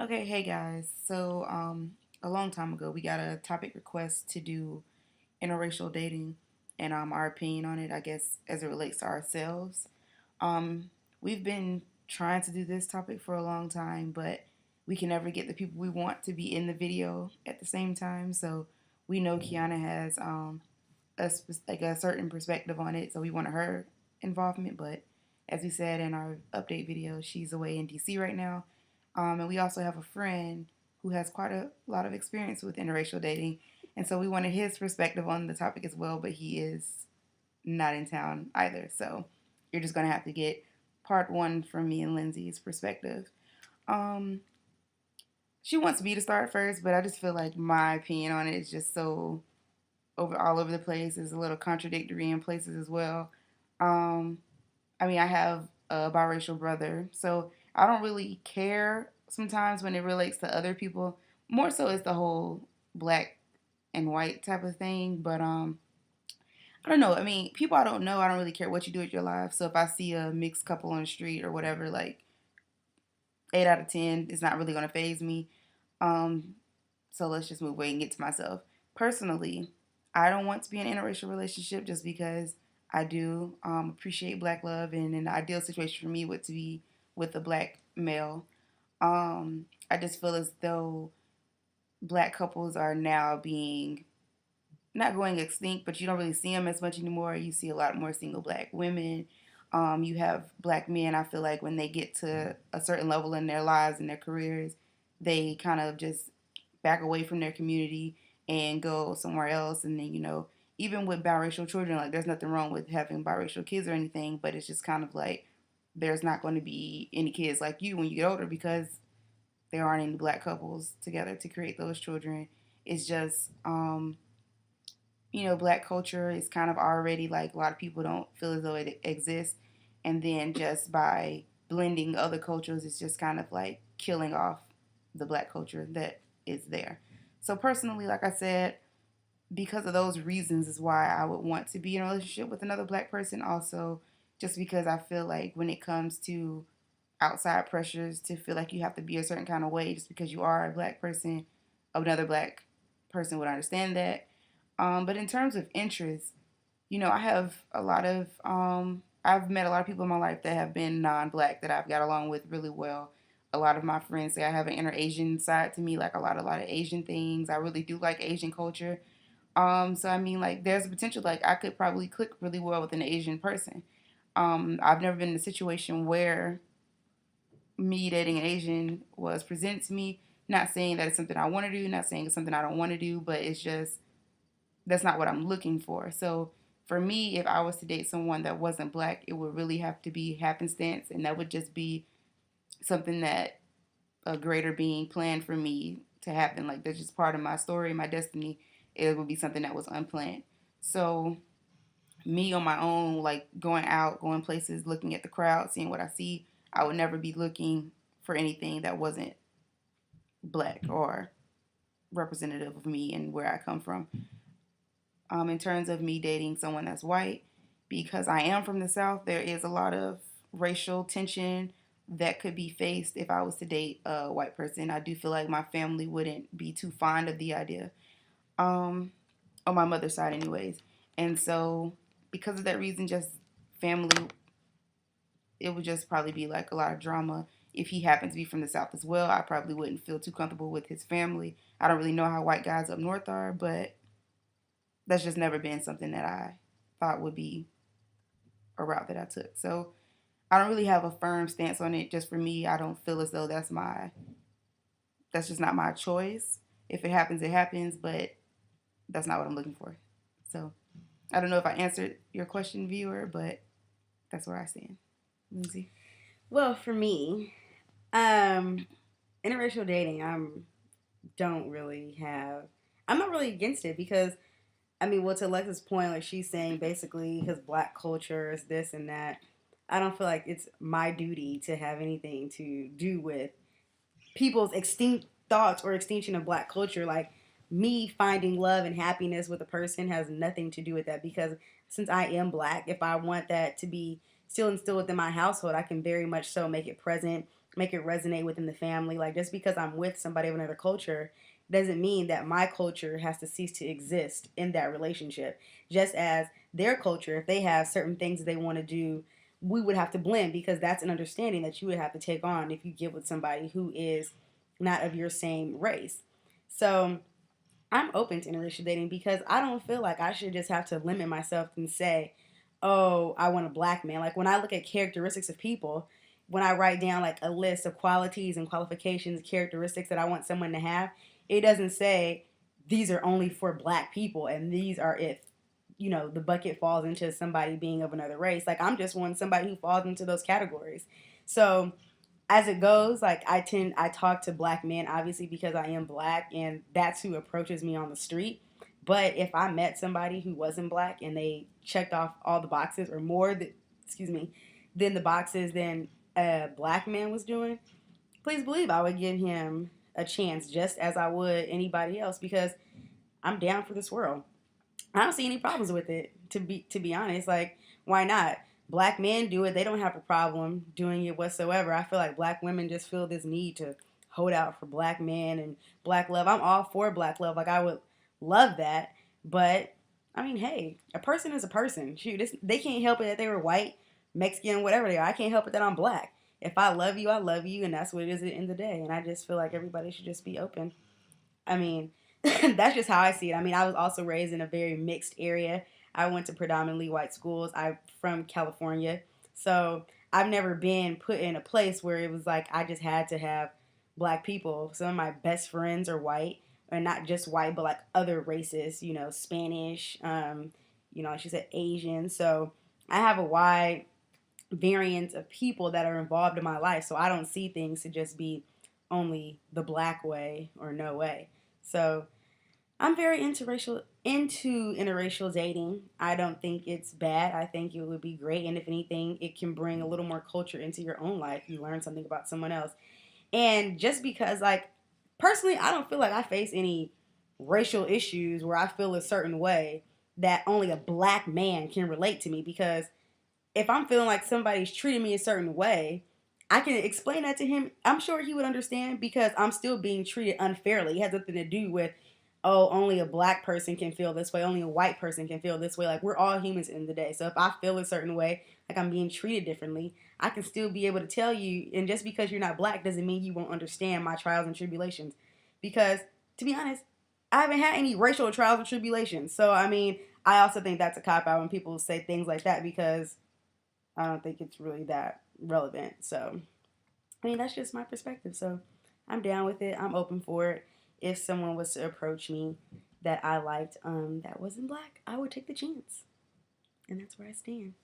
Okay, hey guys. So, a long time ago, we got a topic request to do interracial dating and our opinion on it, I guess, as it relates to ourselves. Um, we've been trying to do this topic for a long time, but we can never get the people we want to be in the video at the same time. So, we know Kiana has like a certain perspective on it, so we wanted her involvement. But as we said in our update video, she's away in DC right now, and we also have a friend who has quite a lot of experience with interracial dating, and so we wanted his perspective on the topic as well. But he is not in town either, so you're just gonna have to get part one from me and Lindsay's perspective. Um, she wants me to start first, but I just feel like my opinion on it is just so all over the place. It's a little contradictory in places as well. Um, I mean, I have a biracial brother, so I don't really care sometimes when it relates to other people. More so, it's the whole black and white type of thing. But I don't know. I mean, people I don't know, I don't really care what you do with your life. So if I see a mixed couple on the street or whatever, like 8 out of 10, it's not really gonna phase me. Um, so let's just move away and get to myself. Personally, I don't want to be in an interracial relationship just because I do appreciate black love, and an ideal situation for me would to be with a black male. I just feel as though black couples are now being not going extinct, but you don't really see them as much anymore. You see a lot more single black women. You have black men. I feel like when they get to a certain level in their lives and their careers, they kind of just back away from their community and go somewhere else. And then, even with biracial children, like there's nothing wrong with having biracial kids or anything, but it's just kind of like there's not going to be any kids like you when you get older because there aren't any black couples together to create those children. It's just, black culture is kind of already like a lot of people don't feel as though it exists. And then just by blending other cultures, it's just kind of like killing off the black culture that is there. So, personally, like I said, because of those reasons, is why I would want to be in a relationship with another black person. Also, just because I feel like when it comes to outside pressures to feel like you have to be a certain kind of way just because you are a black person, another black person would understand that. But in terms of interests, I have a lot of, I've met a lot of people in my life that have been non black that I've got along with really well. A lot of my friends say I have an inner Asian side to me, like a lot of Asian things. I really do like Asian culture. So I mean, like, there's a potential, like, I could probably click really well with an Asian person. I've never been in a situation where me dating an Asian was presented to me. Not saying that it's something I want to do, not saying it's something I don't want to do, but it's just that's not what I'm looking for. So for me, if I was to date someone that wasn't black, it would really have to be happenstance, and that would just be something that a greater being planned for me to happen. Like that's just part of my story, my destiny. It would be something that was unplanned. So me on my own, like going out, going places, looking at the crowd, seeing what I see, I would never be looking for anything that wasn't black or representative of me and where I come from. In terms of me dating someone that's white, because I am from the South, there is a lot of racial tension that could be faced if I was to date a white person. I do feel like my family wouldn't be too fond of the idea, um, on my mother's side, anyways. And so, because of that reason, just family, it would just probably be like a lot of drama. If he happens to be from the South as well, I probably wouldn't feel too comfortable with his family. I don't really know how white guys up north are, but that's just never been something that I thought would be a route that I took. So I don't really have a firm stance on it. Just for me, I don't feel as though that's just not my choice. If it happens, it happens, but that's not what I'm looking for. So I don't know if I answered your question, viewer, but that's where I stand. Lindsay. Well, for me, um, interracial dating, don't really have. I'm not really against it because I mean, well, to Alexa's point, like she's saying basically because black culture is this and that. I don't feel like it's my duty to have anything to do with people's extinct thoughts or extinction of black culture. Like me finding love and happiness with a person has nothing to do with that because since I am black, if I want that to be still instilled within my household, I can very much so make it present make it resonate within the family. Like, just because I'm with somebody of another culture doesn't mean that my culture has to cease to exist in that relationship. Just as their culture, if they have certain things that they want to do, we would have to blend, because that's an understanding that you would have to take on if you get with somebody who is not of your same race. So I'm open to interracial dating because I don't feel like I should just have to limit myself and say, oh, I want a black man. Like, when I look at characteristics of people, when I write down like a list of qualities and qualifications, characteristics that I want someone to have, it doesn't say these are only for black people and these are if, the bucket falls into somebody being of another race. Like, I'm just wanting somebody who falls into those categories. So as it goes, like, I talk to black men obviously because I am black and that's who approaches me on the street. But if I met somebody who wasn't black and they checked off all the boxes or more that excuse me than the boxes than a black man was doing, please believe I would give him a chance just as I would anybody else, because I'm down for this world. I don't see any problems with it, to be honest. Like, why not? Black men do it. They don't have a problem doing it whatsoever. I feel like black women just feel this need to hold out for black men and black love. I'm all for black love. Like, I would love that. But I mean, hey, a person is a person. Shoot, they can't help it that they were white, Mexican, whatever they are. I can't help it that I'm black. If I love you, and that's what it is at the end of the day. And I just feel like everybody should just be open. I mean, that's just how I see it. I mean, I was also raised in a very mixed area. I went to predominantly white schools. I'm from California. So I've never been put in a place where it was like I just had to have black people. Some of my best friends are white, and not just white, but like other races, Spanish, like she said, Asian. So I have a wide variance of people that are involved in my life. So I don't see things to just be only the black way or no way. So I'm very into interracial dating. I don't think it's bad. I think it would be great, and if anything, it can bring a little more culture into your own life. You learn something about someone else, and just because, like, personally, I don't feel like I face any racial issues where I feel a certain way that only a black man can relate to me, because if I'm feeling like somebody's treating me a certain way, I can explain that to him. I'm sure he would understand, because I'm still being treated unfairly. It has nothing to do with, oh, only a black person can feel this way, only a white person can feel this way. Like, we're all humans in the day. So if I feel a certain way, like I'm being treated differently, I can still be able to tell you. And just because you're not black doesn't mean you won't understand my trials and tribulations. Because, to be honest, I haven't had any racial trials and tribulations. So, I mean, I also think that's a cop out when people say things like that, because I don't think it's really that relevant. So, I mean, that's just my perspective. So, I'm down with it. I'm open for it. If someone was to approach me that I liked, that wasn't black, I would take the chance. And that's where I stand.